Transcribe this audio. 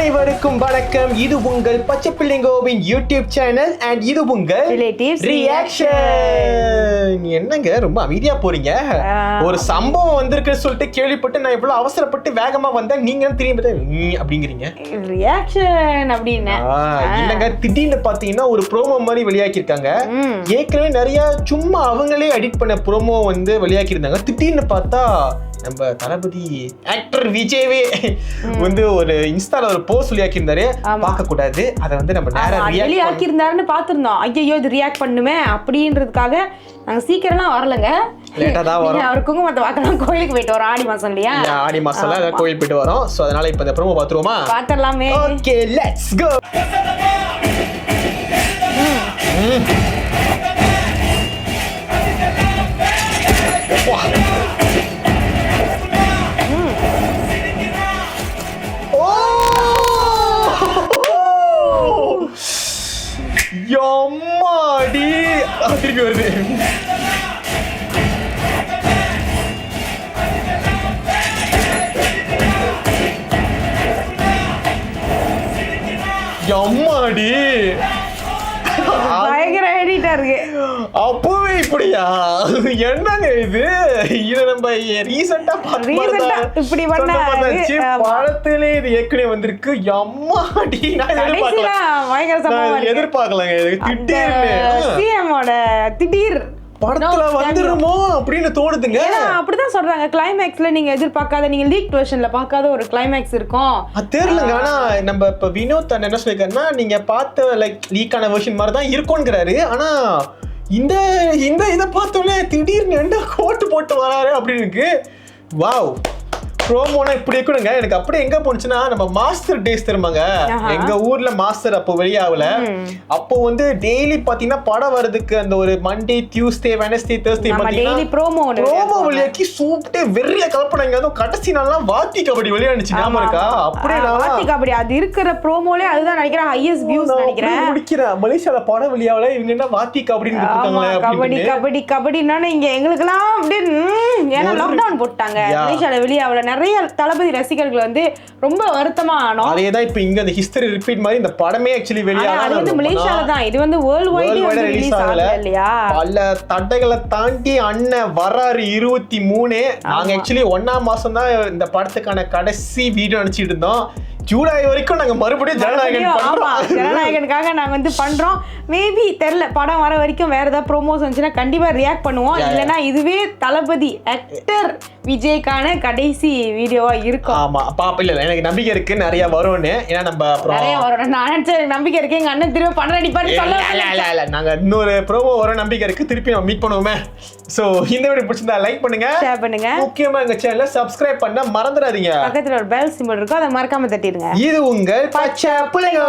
அனைவருக்கும் வணக்கம். இது உங்கள் பச்சை பிள்ளைங்கோவின் யூடியூப் சேனல் அண்ட் இது உங்கள் ரிலேட்டிவ்ஸ் ரியாக்ஷன். என்னங்க ரொம்ப அமைதியா போறீங்க? ஒரு சம்பவம் வந்திருக்குன்னு சொல்லிட்டு கேள்விப்பட்டு நான் எவ்வளவு அவசரப்பட்டு வேகமா வந்தேன், நீங்க திரும்பி அப்படிங்கிறீங்க ரியாக்ஷன் அப்படின்னு. இல்லங்க, திடீர்னு பாத்தீங்கன்னா ஒரு ப்ரோமோ மாதிரி வெளியாக்கியிருக்காங்க. ஏற்கனவே நிறைய சும்மா அவங்களே எடிட் பண்ண ப்ரோமோ வந்து வெளியாக்கியிருந்தாங்க. திடீர்னு பார்த்தா நம்ம தளபதி ஆக்டர் விஜயவே வந்து ஒரு இன்ஸ்டால ஒரு போஸ்ட் சொல்லியாக்கி இருந்தாரு. பார்க்க கூடாது, அதை வந்து நம்ம நேரா வெளியாக்கி இருந்தாருன்னு பார்த்திருந்தோம். ஐயோ இது ரியாக்ட் பண்ணுமே அப்படின்றதுக்காக நாங்க சீக்கிரம்லாம் வரலங்க, லேட்டா தான் வரோம். அவர் குங்குமத்தை பார்க்கலாம், கோயிலுக்கு போயிட்டு வரோம். ஆடி மாசம் இல்லையா? ஆடி மாசம்ல கோயில் போயிட்டு வரோம். சோ அதனால இப்ப இந்த ப்ரோமோ பாத்துருவோமா? பாத்துறலாமே. Okay, let's go. யம்மாடி, திருப்பி வருது. யம்மாடி, பயங்கர எடிட்டா இருக்கு. அப்பவே இப்படியா? என்னங்க இது? இது நம்ம ரீசெண்டா இப்படி பண்ணாச்சு. படத்திலே இது ஏற்கனவே வந்திருக்கு. யம்மாடி, நான் எதிர்பார்க்கலங்க. திடீர் படத்துல வந்துருமோ அப்படின்னு தோணுதுங்க. அப்படிதான் சொல்றாங்க. கிளைமேக்ஸ்ல நீங்க எதிர்பார்க்காத, நீங்க லீக் வெர்ஷன்ல பார்க்காத ஒரு கிளைமேக்ஸ் இருக்கும். அது தெரியலங்க. ஆனா நம்ம இப்ப வினோத் என்ன சொல்லிருக்காருன்னா, நீங்க பார்த்த லைக் லீக்கான வெர்ஷன் மாதிரி தான் இருக்கும்ங்கிறாரு. ஆனா இந்த இந்த இதை பார்த்தோன்னே திடீர்னு என்ன கோட்டு போட்டு வராரு அப்படின்னு இருக்கு. வாவ், ப்ரோமோனா இப்படி இருக்கணுங்க. எனக்கு அப்படியே எங்க போனுச்சுன்னா, நம்ம மாஸ்டர் டேஸ் தெரியுமாங்க, எங்க ஊர்ல மாஸ்டர் அப்போ வெளியாகல. அப்போ வந்து டெய்லி பாத்தீங்கன்னா படம் வருதுக்கு அந்த ஒரு Monday, Tuesday, Wednesday, Thursday daily promo வெளியாக்கி சூப்பரே வெறிய கலப்படாங்க. அதுவும் கடைசி நாள்லாம் வாத்தி கபடி வெளியானுச்சு, ஞாபகம் இருக்கா? அப்படியே வாத்தி கபடி அது இருக்கிற ப்ரோமோலே அதுதான் நினைக்கிறேன் ஹையஸ்ட் வியூஸ் நினைக்கிறேன். முடிக்கிறேன். மலேசியால படம் வெளியாகல, இவங்க என்ன வாத்தி கபடின்னு இருக்காங்களே. கபடி கபடி கபடின்னா இங்க எங்களுக்குலாம் அப்படியே ஏன்னா லாக்டவுன் போட்டாங்க. மலேசியால வெளியாகல. நிறைய தளபதி ரசிகர்கள் வந்து ரொம்ப வருத்தமா ஆனோம். அதேதான் இப்ப இங்க அந்த ஹிஸ்டரி ரிப்பீட் மாதிரி இந்த படமே ஆக்சுவலி வெளியாகல. அது வந்து மலேசியால தான், இது வந்து வேர்ல்ட் வைட் ரிலீஸ் ஆகல இல்லையா? பல தடைகளை தாண்டி அண்ணன் வராரு 23. நாங்க ஆக்சுவலி 1ஆம் மாசம் தான் இந்த படத்துக்கான கடைசி வீடியோ நினைச்சிட்டு இருந்தோம். ஜூலை வரைக்கும் நாங்க மறுபடியும் ஜனநாயகனுக்காக நாங்க வந்து பண்றோம். மேபி தெரியல, படம் வர வரைக்கும் வேற ஏதாவது ப்ரோமோஸ் வந்துச்சுன்னா கண்டிப்பா ரியாக்ட் பண்ணுவோம். இல்லைன்னா இதுவே தளபதி ஆக்டர் விஜய்க்கான கடைசி வீடியோவா இருக்கும். ஆமா பாப்பா, இல்ல எனக்கு நம்பிக்கை இருக்கு நிறைய வரும்னு. ஏன்னா நம்ம நிறைய வரும், நான் நினைச்சேன் நம்பிக்கை இருக்கு. எங்க அண்ணன் திரும்ப படம் அடிப்பாரு சொல்ல. நாங்க இன்னொரு ப்ரோமோ வர நம்பிக்கை இருக்கு. திருப்பி நம்ம மீட் பண்ணுவோமே. சோ இந்த வீடியோ பிடிச்சிருந்தா லைக் பண்ணுங்க, ஷேர் பண்ணுங்க, முக்கியமா எங்க சேனலை சப்ஸ்கிரைப் பண்ண மறந்துடாதீங்க. பக்கத்துல ஒரு பெல் சிம்பல் இருக்கும், அதை மறக்காம தட்டிடுங்க. இது உங்கள் பச்சை பிள்ளைங்க.